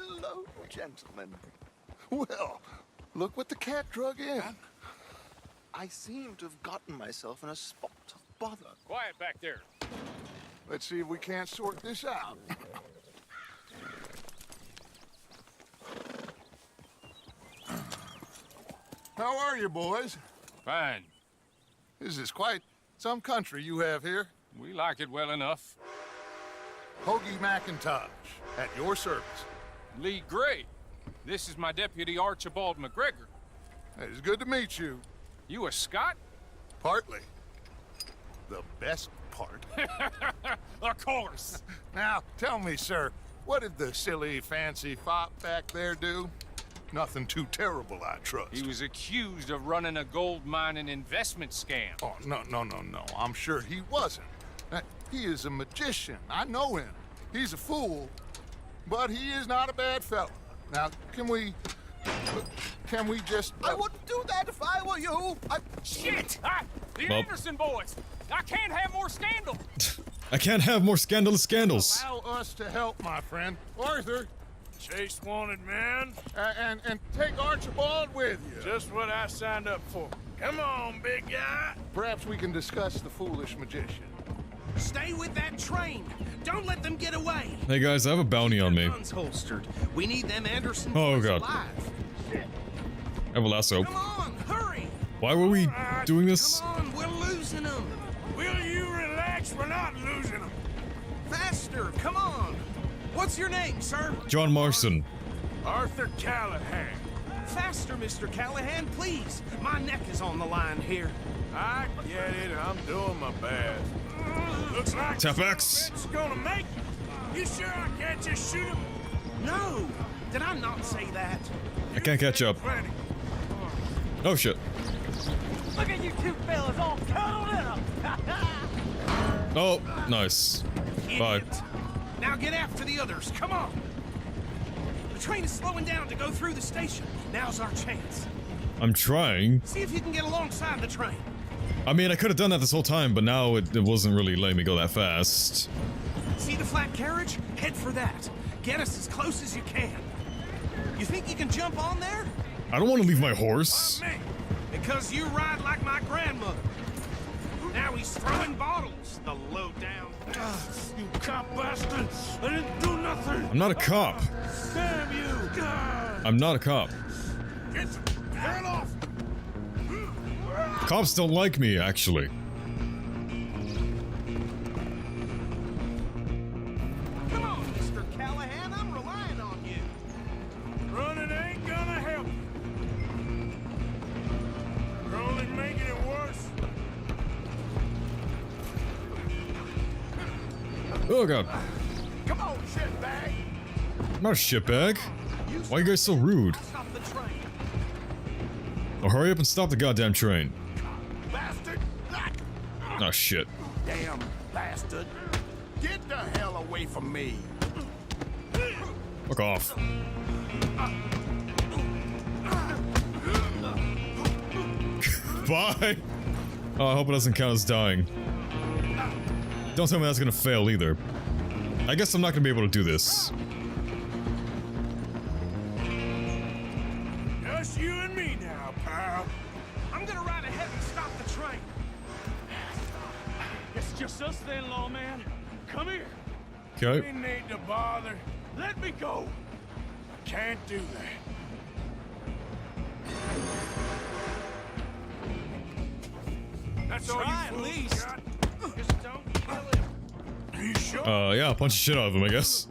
Hello, gentlemen. Well, look what the cat drug in. I seem to have gotten myself in a spot of bother. Quiet back there. Let's see if we can't sort this out. How are you, boys? Fine. This is quite some country you have here. We like it well enough. Hoagie McIntosh, at your service. Lee Gray. This is my deputy Archibald McGregor. It's good to meet you. You a Scot? Partly. The best part. Of course. Now, tell me, sir, what did the silly, fancy fop back there do? Nothing too terrible, I trust. He was accused of running a gold mining investment scam. Oh, no. I'm sure he wasn't. He is a magician. I know him. He's a fool, but he is not a bad fellow. Now, can we just... I wouldn't do that if I were you. Shit! The Anderson boys! I can't have more scandal! I can't have more scandalous scandals. Allow us to help, my friend. Arthur. Chase wanted man. And take Archibald with you. Just what I signed up for. Come on, big guy. Perhaps we can discuss the foolish magician. Stay with that train. Don't let them get away. Hey guys, I have a bounty on me. Guns holstered. We need them Anderson Oh, boys God. alive. I have a lasso. Come on, hurry. Why were we doing this? Come on, we're losing them. Will you relax? We're not losing them. Faster, come on. What's your name, sir? John Marston. Arthur Callahan. Faster, Mr. Callahan, please. My neck is on the line here. I get it. I'm doing my best. Looks like Tap X. it's gonna make it. You sure I can't just shoot him? No, did I not say that? I can't catch up. Plenty. Oh shit. Look at you two fellas all cuddled up. Oh, nice. Bye. Idiot. Now get after the others, come on. The train is slowing down to go through the station. Now's our chance. I'm trying. See if you can get alongside the train. I mean, I could have done that this whole time, but now it wasn't really letting me go that fast. See the flat carriage? Head for that. Get us as close as you can. You think you can jump on there? I don't want to leave my horse. Me. Because you ride like my grandmother. Now he's throwing bottles, the low down. You cop bastard! I didn't do nothing. I'm not a cop. Damn you! God. I'm not a cop. Get the hell off! Cops don't like me, actually. Come on, Mr. Callahan, I'm relying on you. Running ain't gonna help. You're only making it worse. Oh god. Come on, shitbag. I'm not a shitbag. Why are you guys so rude? Stop the train. Oh, hurry up and stop the goddamn train. Bastard. Oh shit. Damn bastard. Get the hell away from me. Fuck off. Bye! Oh, I hope it doesn't count as dying. Don't tell me that's gonna fail either. I guess I'm not gonna be able to do this. Just you and me now, pal. I'm gonna ride ahead and stop the train. It's just us then, lawman. Come here. Okay. We need to bother. Let me go. Can't do that. That's all Try you at fools least. got? Just don't kill him. You sure? Yeah, punch the shit out of him, I guess.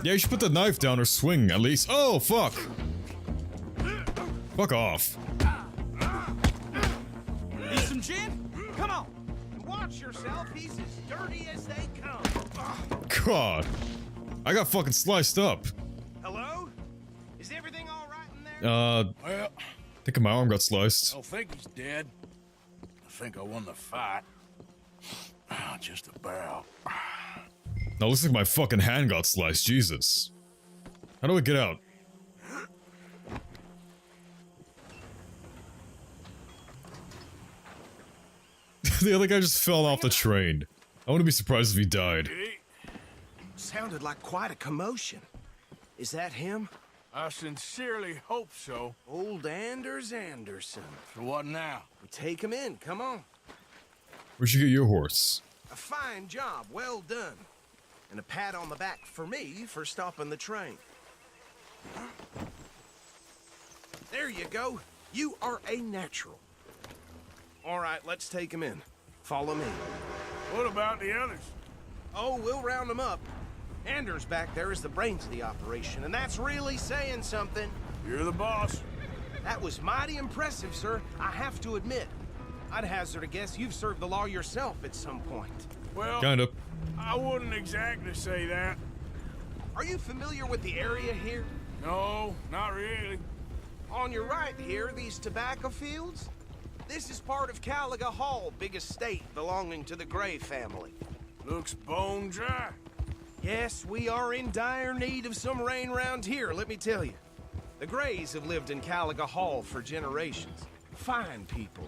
Yeah, you should put the knife down or swing, at least. Oh, fuck! Fuck off. Need some gin? Come on. Watch yourself. He's as dirty as they come. God. I got fucking sliced up. Hello? Is everything all right in there? I Well, think my arm got sliced. I don't think he's dead. I think I won the fight. Just about. Now, looks like my fucking hand got sliced. Jesus. How do I get out? The other guy just fell off the train. I wouldn't be surprised if he died. Sounded like quite a commotion. Is that him? I sincerely hope so. Old Anders Anderson. So what now? We take him in, come on. Where'd you get your horse? A fine job, well done. And a pat on the back for me for stopping the train. There you go. You are a natural. All right, let's take him in. Follow me. What about the others? Oh, we'll round them up. Anders back there is the brains of the operation, and that's really saying something. You're the boss. That was mighty impressive, sir. I have to admit. I'd hazard a guess you've served the law yourself at some point. Well, Kind of. I wouldn't exactly say that. Are you familiar with the area here? No, not really. On your right here, these tobacco fields? This is part of Caliga Hall, big estate belonging to the Gray family. Looks bone dry. Yes, we are in dire need of some rain round here, let me tell you. The Grays have lived in Caliga Hall for generations. Fine people.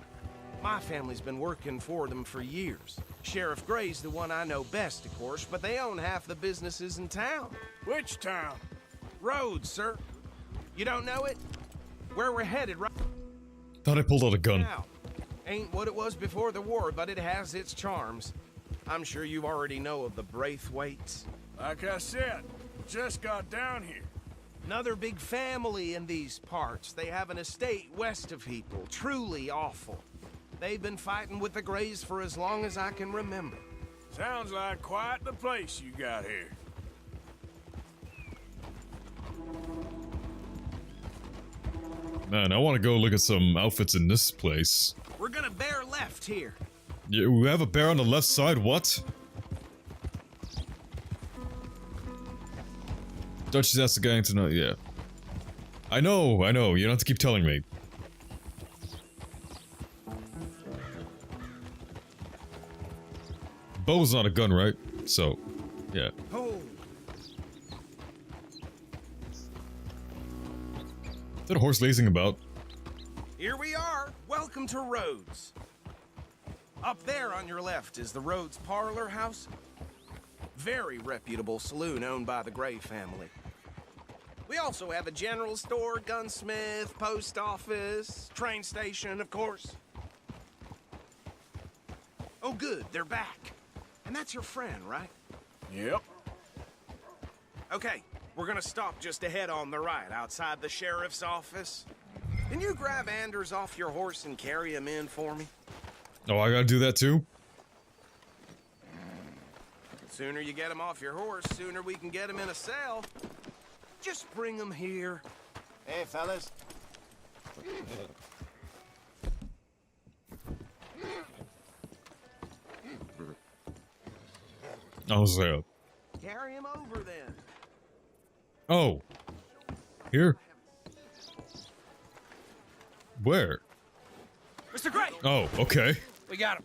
My family's been working for them for years. Sheriff Gray's the one I know best, of course, but they own half the businesses in town. Which town? Rhodes, sir. You don't know it? Where we're headed right Thought I pulled out a gun. now. Ain't what it was before the war, but it has its charms. I'm sure you already know of the Braithwaites. Like I said, just got down here. Another big family in these parts. They have an estate west of People. Truly awful. They've been fighting with the Grays for as long as I can remember. Sounds like quite the place you got here. Man, I want to go look at some outfits in this place. We're gonna bear left here. Yeah, we have a bear on the left side, what? Dutch asked the guy to know, yeah. I know, you don't have to keep telling me. Bow's not a gun, right? So, yeah. Oh, Is that a horse lazing about? here we are. Welcome to Rhodes. Up there on your left is the Rhodes Parlor House. Very reputable saloon owned by the Gray family. We also have a general store, gunsmith, post office, train station, of course. Oh, good, they're back. And that's your friend, right? Yep. Okay, we're gonna stop just ahead on the right, outside the sheriff's office. Can you grab Anders off your horse and carry him in for me? Oh, I gotta do that too? The sooner you get him off your horse, sooner we can get him in a cell. Just bring him here. Hey, fellas. I was there. Carry him over then. Oh. Here? Where? Mr. Gray, Oh, okay. we got him.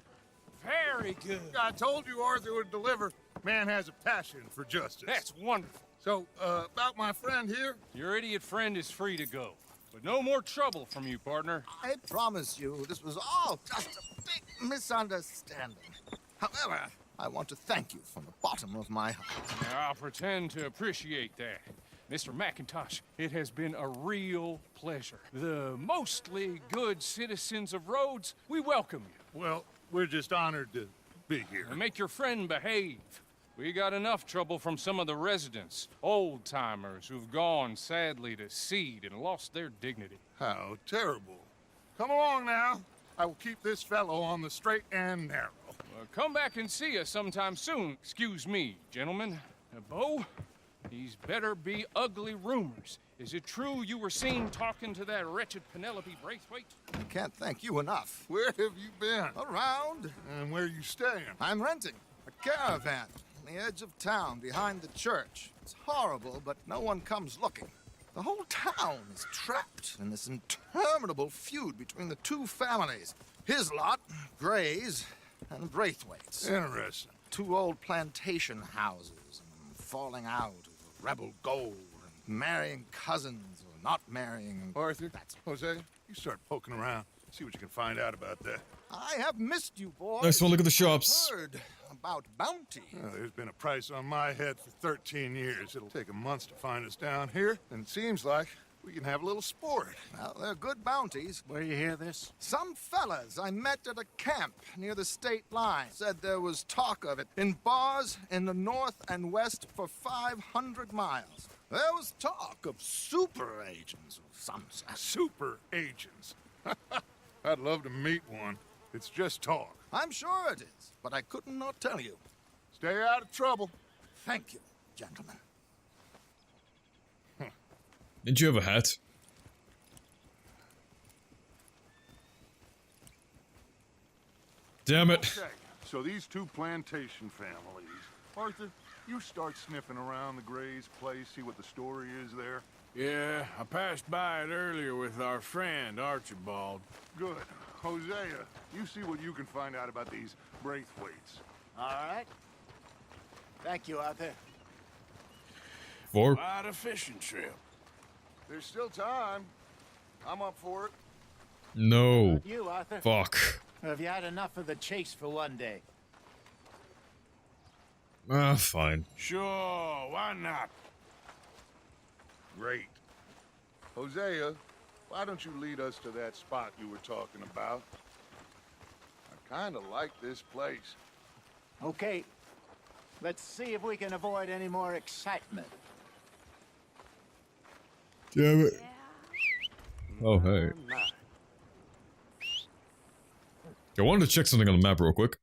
Very good. I told you Arthur would deliver. Man has a passion for justice. That's wonderful. So, about my friend here, Your idiot friend is free to go. But no more trouble from you, partner. I promise you, this was all just a big misunderstanding. However, I want to thank you from the bottom of my heart. Now, I'll pretend to appreciate that. Mr. McIntosh, it has been a real pleasure. The mostly good citizens of Rhodes, we welcome you. well, we're just honored to be here. And make your friend behave. We got enough trouble from some of the residents, old-timers who've gone, sadly, to seed and lost their dignity. How terrible. Come along now. I will keep this fellow on the straight and narrow. Come back and see us sometime soon. Excuse me, gentlemen. Bo, these better be ugly rumors. Is it true you were seen talking to that wretched Penelope Braithwaite? I can't thank you enough. Where have you been? Around, And where you staying? I'm renting a caravan on the edge of town behind the church. It's horrible, but no one comes looking. The whole town is trapped in this interminable feud between the two families. His lot, Gray's, and Braithwaite's. Interesting. Two old plantation houses, and falling out of rebel gold, and marrying cousins or not marrying. Arthur, Jose, you start poking around. See what you can find out about that. I have missed you, boys. Nice one, look at the shops. Heard about bounty. Well, there's been a price on my head for 13 years. It'll take 'em months to find us down here, and it seems like we can have a little sport. Well, they're good bounties. Where you hear this? Some fellas I met at a camp near the state line said there was talk of it in bars in the north and west for 500 miles. There was talk of super agents of some sort. Super agents. I'd love to meet one. It's just talk. I'm sure it is, but I couldn't not tell you. Stay out of trouble. Thank you, gentlemen. Didn't you have a hat? Damn it. Okay, so these two plantation families. Arthur, you start sniffing around the Gray's place, see what the story is there. Yeah, I passed by it earlier with our friend, Archibald. Good. Hosea, you see what you can find out about these Braithwaites. All right. Thank you, Arthur. Four. Quite a fishing trip. There's still time. I'm up for it. No. You, Arthur. Fuck. Or have you had enough of the chase for one day? Ah, fine. Sure, why not? Great. Hosea, why don't you lead us to that spot you were talking about? I kind of like this place. Okay. Let's see if we can avoid any more excitement. Damn it. Oh, hey. I wanted to check something on the map real quick.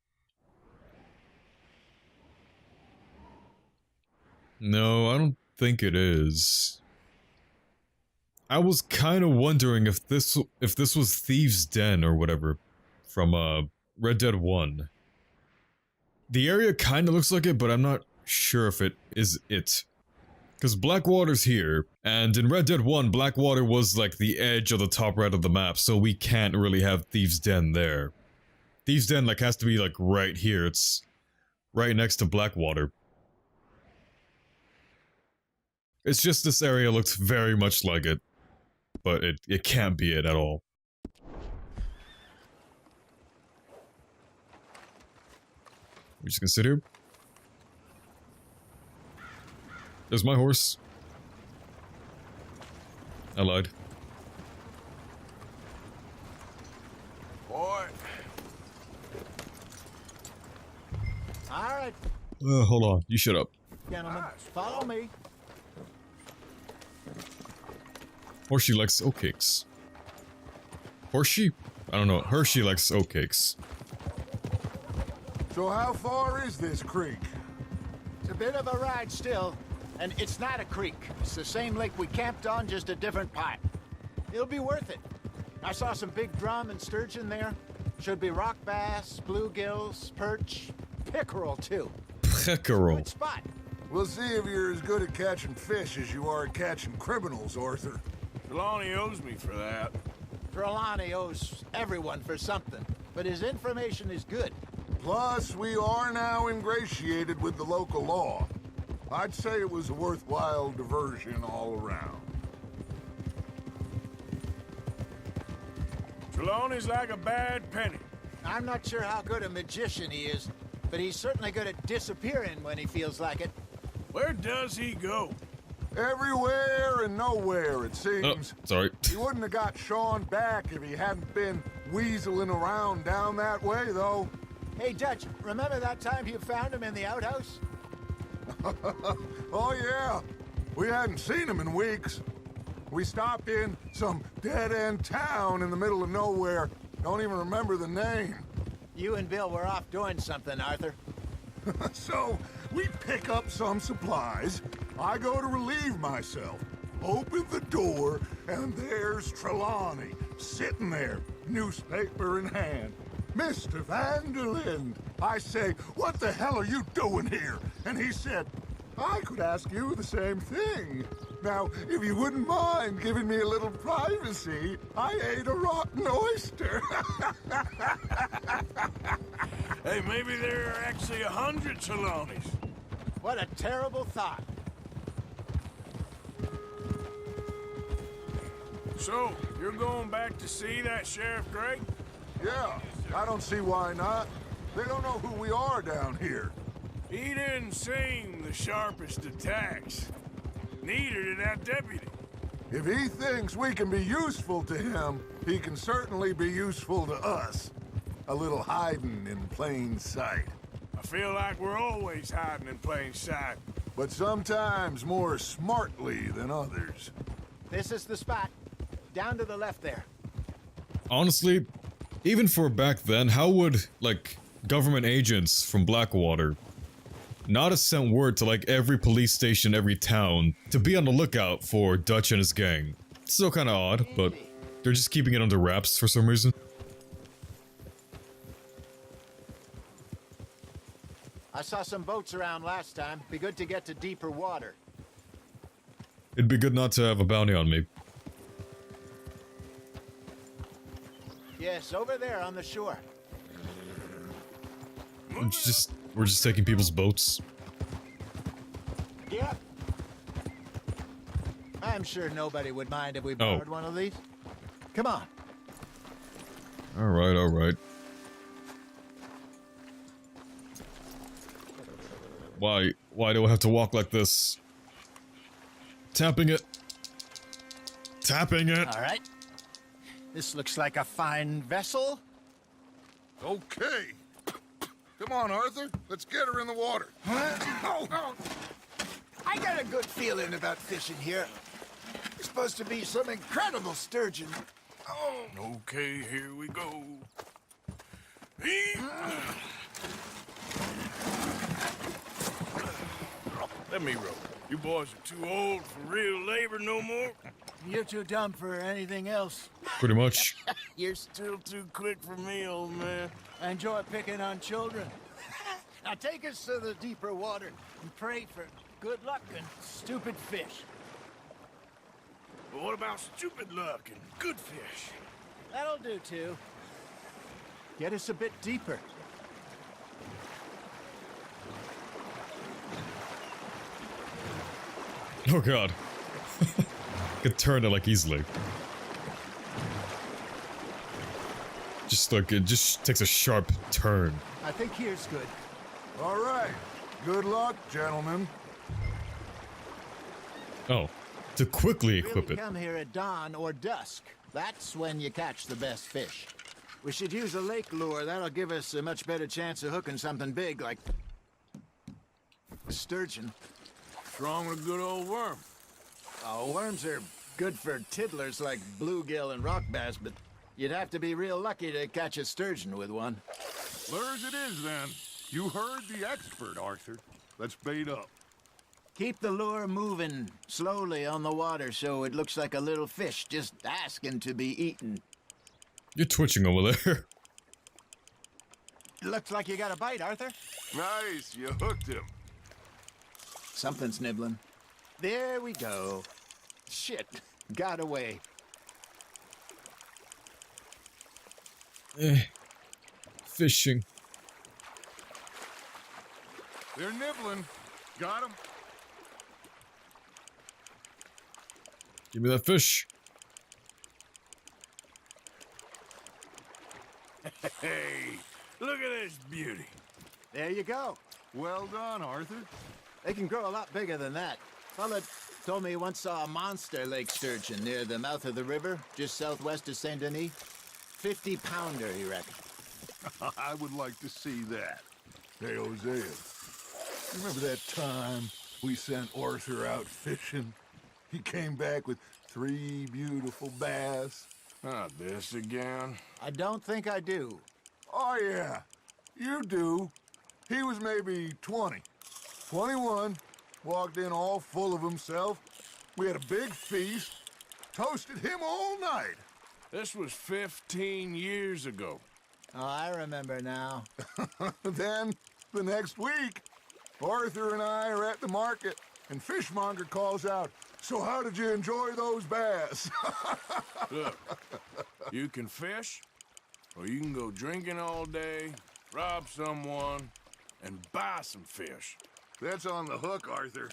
No, I don't think it is. I was kind of wondering if this was Thieves' Den or whatever from Red Dead 1. The area kind of looks like it, but I'm not sure if it is it. Because Blackwater's here, and in Red Dead 1, Blackwater was like the edge of the top right of the map, so we can't really have Thieves' Den there. Thieves' Den like has to be like right here. It's right next to Blackwater. It's just this area looks very much like it, but it can't be it at all. We just gonna sit here. There's my horse. I lied. Boy. All right, Hold on. You shut up. gentlemen. Follow me. Horsey likes oatcakes. Horsey? I don't know. Hershey likes oatcakes. So how far is this creek? It's a bit of a ride still, and it's not a creek. It's the same lake we camped on, just a different part. It'll be worth it. I saw some big drum and sturgeon there. Should be rock bass, bluegills, perch, pickerel too. Peckerel. Good spot. We'll see if you're as good at catching fish as you are at catching criminals, Arthur. Trelawney owes me for that. Trelawney owes everyone for something, but his information is good. Plus, we are now ingratiated with the local law. I'd say it was a worthwhile diversion all around. Trelawney's like a bad penny. I'm not sure how good a magician he is, but he's certainly good at disappearing when he feels like it. Where does he go? Everywhere and nowhere, it Oh, seems. sorry. He wouldn't have got Sean back if he hadn't been weaseling around down that way, though. Hey, Dutch, remember that time you found him in the outhouse? Oh, yeah. We hadn't seen him in weeks. We stopped in some dead-end town in the middle of nowhere. Don't even remember the name. You and Bill were off doing something, Arthur. So, we pick up some supplies. I go to relieve myself. Open the door, and there's Trelawney, sitting there, newspaper in hand. Mr. Vanderlyn. I say, what the hell are you doing here? And he said, I could ask you the same thing. Now, if you wouldn't mind giving me a little privacy, I ate a rotten oyster. Hey, maybe there are actually 100 Trelawneys. What a terrible thought. So, you're going back to see that Sheriff Gray? Yeah, I don't see why not. They don't know who we are down here. He didn't seem the sharpest attacks. Neither did that deputy. If he thinks we can be useful to him, he can certainly be useful to us. A little hiding in plain sight. I feel like we're always hiding in plain sight. But sometimes more smartly than others. This is the spot. Down to the left there. Honestly, even for back then, how would, like, government agents from Blackwater not have sent word to, like, every police station, every town, to be on the lookout for Dutch and his gang? It's still kinda odd, but they're just keeping it under wraps for some reason. I saw some boats around last time. Be good to get to deeper water. It'd be good not to have a bounty on me. Yes, over there on the shore. We're just taking people's boats. Yep. I'm sure nobody would mind if we borrowed one of these. Come on. Alright, alright. Why do I have to walk like this? Tapping it. Tapping it. All right. This looks like a fine vessel. Okay. Come on, Arthur. Let's get her in the water. Oh. I got a good feeling about fishing here. It's supposed to be some incredible sturgeon. Oh. Okay, here we go. Let me row. You boys are too old for real labor no more. You're too dumb for anything else. Pretty much. You're still too quick for me, old man. I enjoy picking on children. Now take us to the deeper water and pray for good luck and stupid fish. But what about stupid luck and good fish? That'll do too. Get us a bit deeper. Oh god. Could turn it like easily. Just like it just takes a sharp turn. I think here's good. All right. Good luck, gentlemen. Oh. To quickly equip Really it. come here at dawn or dusk. That's when you catch the best fish. We should use a lake lure. That'll give us a much better chance of hooking something big like a sturgeon. What's wrong with a good old worm? Oh, worms are good for tiddlers like bluegill and rock bass, but you'd have to be real lucky to catch a sturgeon with one. Lures it is, then. You heard the expert, Arthur. Let's bait up. Keep the lure moving slowly on the water so it looks like a little fish just asking to be eaten. You're twitching over there. Looks like you got a bite, Arthur. Nice. You hooked him. Something's nibbling. There we go. Shit, got away. Fishing. They're nibbling. Got him. Give me that fish. Hey, look at this beauty. There you go. Well done, Arthur. They can grow a lot bigger than that. Fella told me he once saw a monster lake sturgeon near the mouth of the river, just southwest of Saint Denis. 50-pounder, he reckoned. I would like to see that. Hey, Hosea. Remember that time we sent Arthur out fishing? He came back with 3 beautiful bass. Not this again. I don't think I do. Oh, yeah. You do. He was maybe 20. 21. Walked in all full of himself. We had a big feast. Toasted him all night. This was 15 years ago. Oh, I remember now. Then, the next week, Arthur and I are at the market, and Fishmonger calls out, "So how did you enjoy those bass?" Look, you can fish, or you can go drinking all day, rob someone, and buy some fish. That's on the hook, Arthur.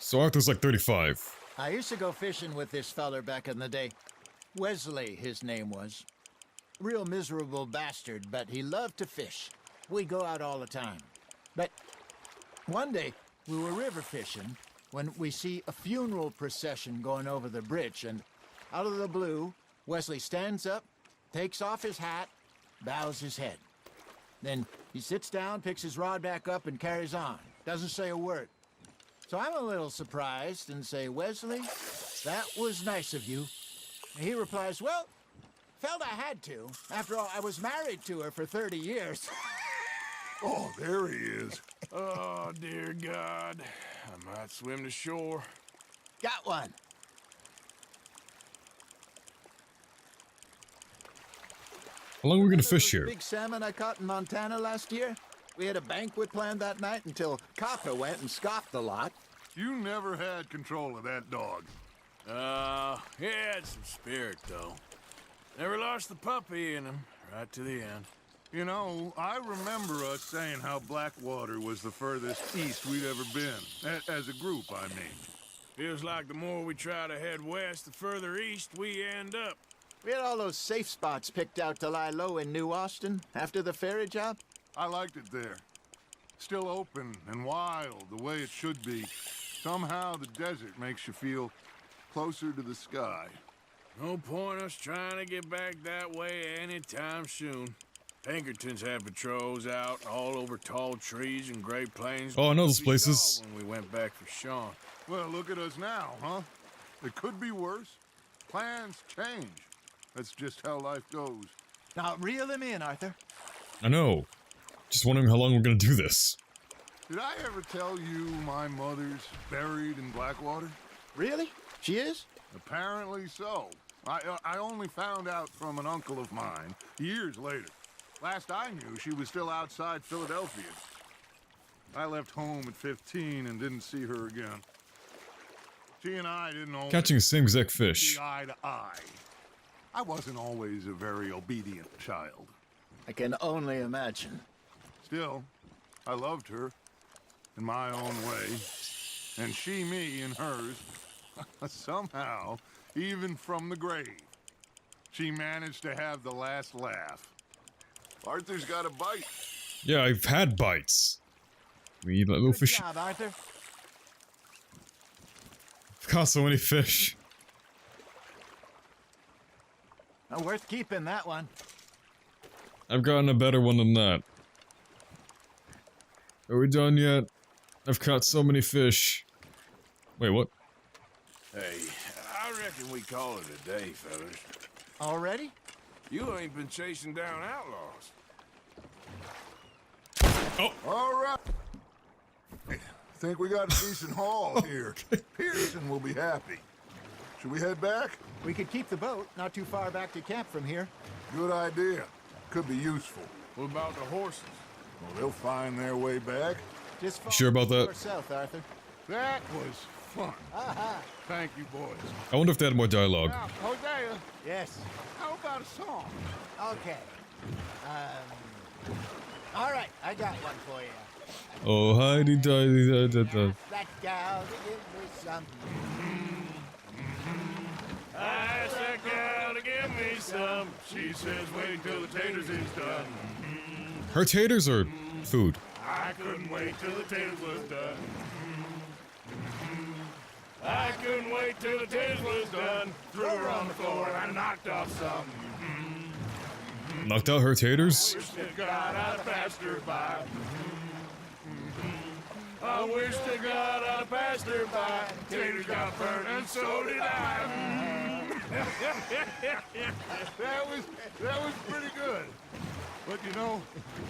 So Arthur's like 35. I used to go fishing with this feller back in the day. Wesley, his name was. real miserable bastard, but he loved to fish. We go out all the time. But one day, we were river fishing when we see a funeral procession going over the bridge, and out of the blue, Wesley stands up, takes off his hat, bows his head. Then he sits down, picks his rod back up, and carries on. Doesn't say a word. So I'm a little surprised and say, Wesley, that was nice of you. And he replies, well, felt I had to. After all, I was married to her for 30 years. Oh, there he is. Oh, dear God. I might swim to shore. Got one. How long are we gonna Remember fish those here? big salmon I caught in Montana last year? We had a banquet planned that night until Copper went and scoffed the lot. You never had control of that dog. He had some spirit, though. Never lost the puppy in him, right to the end. You know, I remember us saying how Blackwater was the furthest east we'd ever been. As a group, I mean. Feels like the more we try to head west, the further east we end up. We had all those safe spots picked out to lie low in New Austin after the ferry job. I liked it there. Still open and wild, the way it should be. Somehow the desert makes you feel closer to the sky. No point us trying to get back that way anytime soon. Pinkertons had patrols out all over tall trees and Great Plains. Oh, I know those We places. saw when we went back for Sean. Well, look at us now, huh? It could be worse. Plans change. That's just how life goes. Now, reel him in, Arthur. I know. Just wondering how long we're gonna do this. Did I ever tell you my mother's buried in Blackwater? Really? She is? Apparently so. I only found out from an uncle of mine years later. Last I knew, she was still outside Philadelphia. I left home at 15 and didn't see her again. She and I didn't always Catching the same exact fish. see eye to eye. I wasn't always a very obedient child. I can only imagine. Still, I loved her in my own way, and she me in hers. Somehow, even from the grave, she managed to have the last laugh. Arthur's got a bite. Yeah, I've had bites. We eat that little Good fish. job, Arthur. I've caught so many fish. Not worth keeping, that one. I've gotten a better one than that. Are we done yet? I've caught so many fish. Wait, what? Hey, I reckon we call it a day, fellas. Already? You ain't been chasing down outlaws. All right. Think we got a decent haul here. Pearson will be happy. Should we head back? We could keep the boat not too far back to camp from here. Good idea. Could be useful. What about the horses? Well, they'll find their way back. Just follow Sure about that? north south, Arthur. That was fun. Aha. Thank you, boys. I wonder if they had more dialogue. Now, Hosea, Yes. how about a song? Okay. All right, I got one for you. Oh, Heidi, da, da, da. That gal to give me some. I asked that gal to give me some. She says wait till the taters is done. Her taters or food? I couldn't wait till the taters was done. I couldn't wait till the taters was done. Threw her on the floor and I knocked off some. Knocked out her taters? Wish to God I'd passed her by. I wish to God I'd passed her by. Taters got burned and so did I. That was pretty good. But you know,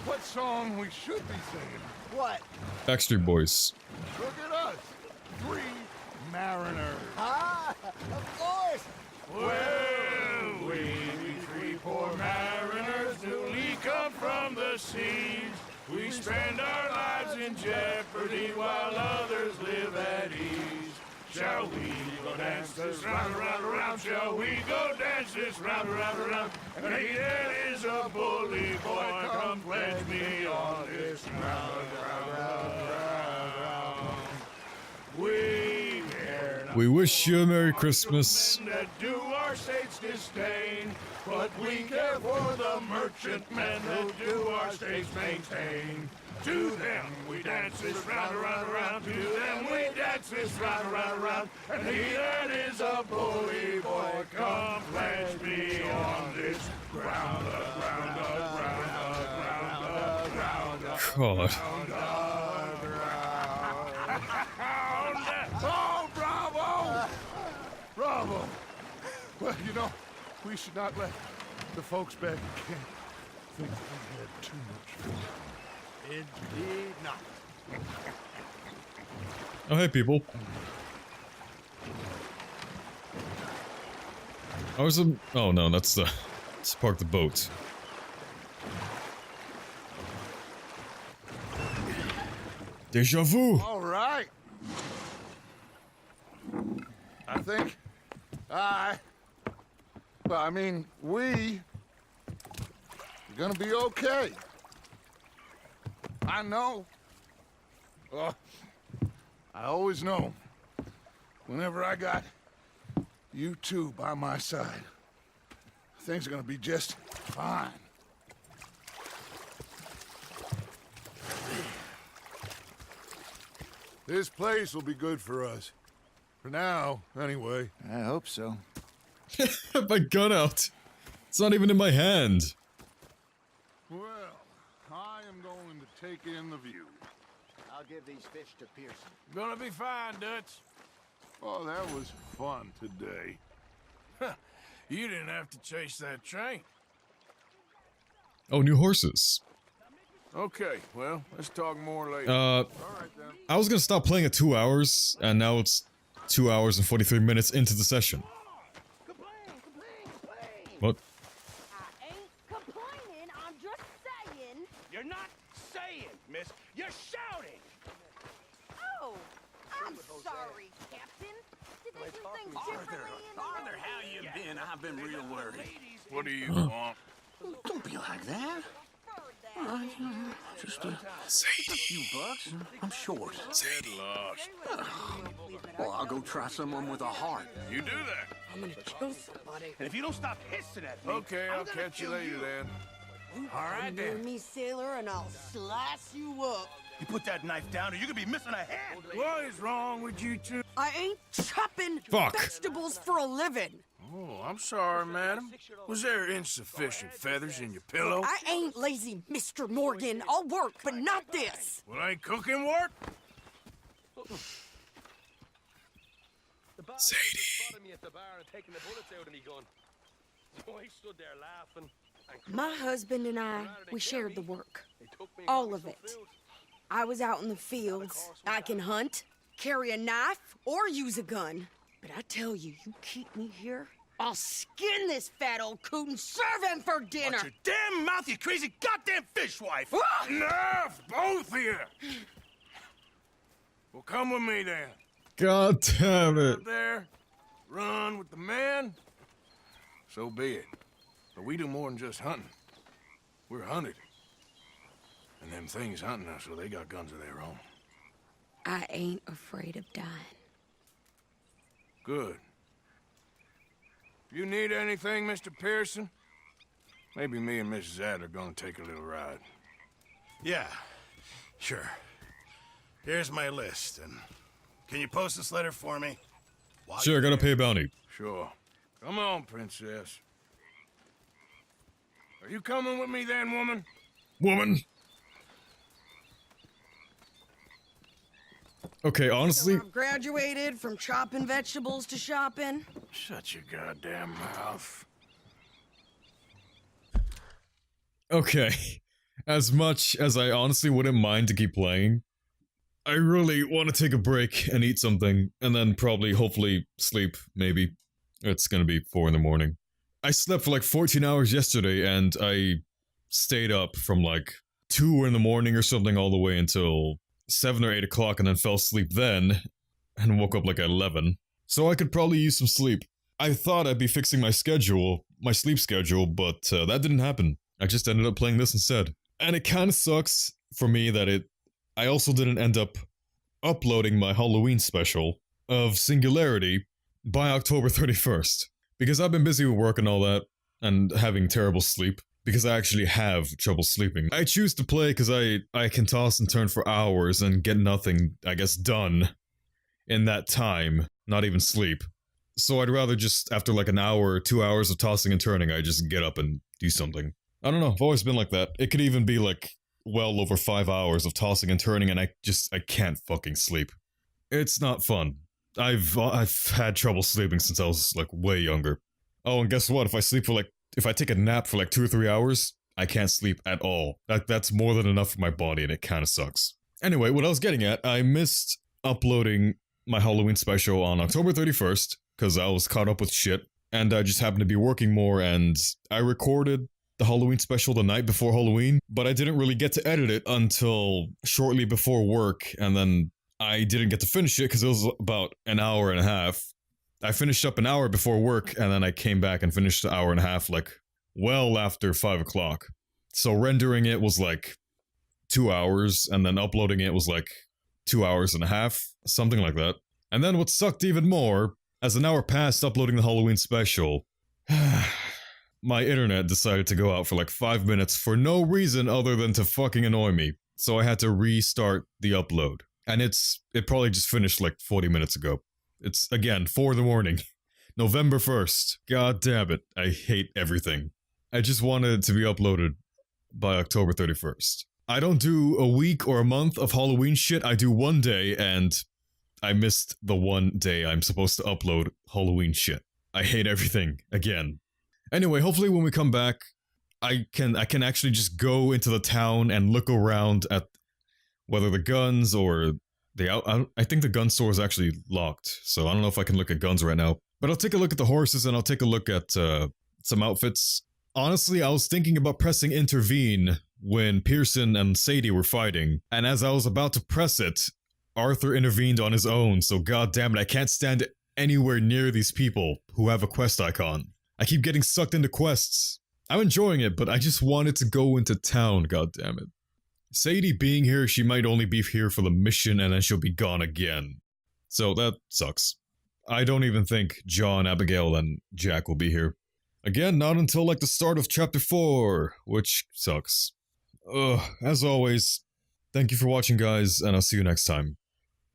what song we should be singing? What? Backstreet Boys. Look at us. 3 mariners. Ah, of course. Well, we three poor mariners newly come from the seas. We spend our lives in jeopardy while others live at ease. Shall we go dance this round, around, around? Shall we go dance this round, around, around? And Hayden is a bully boy. Come pledge me on this round, round, round, round. We We wish you a Merry Christmas. that do our state's disdain. gain. But we care for the merchantmen who do our states maintain. To them we dance this round, around, around. To them we dance this round, around, around. And he that is a bully boy, come pledge me on this ground, ground, ground, ground, ground, God. Oh, bravo! Bravo! Well, you know, we should not let the folks back in camp think we had too much fun. Indeed not. Oh, hey, people. Oh no, that's the... Let's park the boat. Deja vu! All right. I think we're gonna be okay. I know. I always know. Whenever I got you two by my side, things are gonna be just fine. This place will be good for us. For now, anyway. I hope so. My gun out. It's not even in my hand. Well, I am going to take in the view. I'll give these fish to Pearson. Gonna be fine, Dutch. Oh, that was fun today. You didn't have to chase that train. Oh, new horses. Okay, well, let's talk more later. All right, then. I was gonna stop playing at 2 hours, and now it's 2 hours and 43 minutes into the session. What? I ain't complaining, I'm just saying. You're not saying, miss. You're shouting. Oh, I'm sorry, Captain. Did they do things differently in the Arthur, how you been? I've been real worried. What do you want? Don't be like that. Just a few bucks. I'm short. Lost. Well, I'll go try someone with a heart. You do that. I'm gonna kill somebody. And if you don't stop hissing at me, Okay, I'll catch you later then. all right Near then. me, sailor, and I'll slice you up. You put that knife down, or you're gonna be missing a hand. What is wrong with you two? I ain't chopping Fuck. vegetables for a living. Oh, I'm sorry, madam. Was there insufficient feathers in your pillow? I ain't lazy, Mr. Morgan. I'll work, but not this. Well, ain't cooking work? Sadie. spotted me at the bar and taking the bullets out of me gun. So I stood there laughing. And My husband and I, we shared the work. they took me and All got me of some it. food. I was out in the fields. I can hunt, carry a knife, or use a gun. But I tell you, you keep me here, I'll skin this fat old coot and serve him for dinner. Watch your damn mouth, you crazy goddamn fishwife! Enough, both of you! Well, come with me then. God damn it. Out there, run with the men. So be it. But we do more than just hunting. We're hunted. And them things hunting us, well, they got guns of their own. I ain't afraid of dying. Good. You need anything, Mr. Pearson? Maybe me and Mrs. Ad are gonna take a little ride. Yeah, sure. Here's my list, and can you post this letter for me? Sure, gotta pay a bounty. Sure. Come on, princess. Are you coming with me then, woman? Woman. Okay, honestly, I've graduated from chopping vegetables to shopping. Shut your goddamn mouth. okay. As much as I honestly wouldn't mind to keep playing, I really want to take a break and eat something, and then probably, hopefully, sleep, maybe. It's gonna be 4 in the morning. I slept for like 14 hours yesterday, and I stayed up from like 2 in the morning or something all the way until 7 or 8 o'clock, and then fell asleep then, and woke up like at 11. So I could probably use some sleep. I thought I'd be fixing my schedule, my sleep schedule, but that didn't happen. I just ended up playing this instead. And it kinda sucks for me that I also didn't end up uploading my Halloween special of Singularity by October 31st. Because I've been busy with work and all that, and having terrible sleep, because I actually have trouble sleeping. I choose to play because I can toss and turn for hours and get nothing, I guess, done in that time, not even sleep. So I'd rather just, after like an hour or 2 hours of tossing and turning, I just get up and do something. I don't know, I've always been like that. It could even be like well over 5 hours of tossing and turning and I can't fucking sleep. It's not fun. I've had trouble sleeping since I was like way younger. Oh, and guess what? If I take a nap for like 2 or 3 hours, I can't sleep at all. That's more than enough for my body and it kinda sucks. Anyway, what I was getting at, I missed uploading my Halloween special on October 31st, because I was caught up with shit, and I just happened to be working more, and I recorded the Halloween special the night before Halloween, but I didn't really get to edit it until shortly before work, and then I didn't get to finish it because it was about an hour and a half. I finished up an hour before work, and then I came back and finished the hour and a half, like, well after 5 o'clock. So rendering it was like 2 hours, and then uploading it was like 2 hours and a half, something like that. And then what sucked even more, as an hour passed uploading the Halloween special, my internet decided to go out for like 5 minutes for no reason other than to fucking annoy me. So I had to restart the upload. And it probably just finished like 40 minutes ago. It's, again, 4 in the morning. November 1st. God damn it. I hate everything. I just wanted it to be uploaded by October 31st. I don't do a week or a month of Halloween shit. I do one day, and I missed the one day I'm supposed to upload Halloween shit. I hate everything, again. Anyway, hopefully when we come back, I can actually just go into the town and look around at whether the guns or I think the gun store is actually locked, so I don't know if I can look at guns right now. But I'll take a look at the horses and I'll take a look at some outfits. Honestly, I was thinking about pressing intervene when Pearson and Sadie were fighting, and as I was about to press it, Arthur intervened on his own, so goddammit, I can't stand anywhere near these people who have a quest icon. I keep getting sucked into quests. I'm enjoying it, but I just wanted to go into town, goddammit. Sadie being here, she might only be here for the mission and then she'll be gone again. So that sucks. I don't even think John, Abigail, and Jack will be here. Again, not until like the start of chapter 4, which sucks. As always, thank you for watching guys, and I'll see you next time.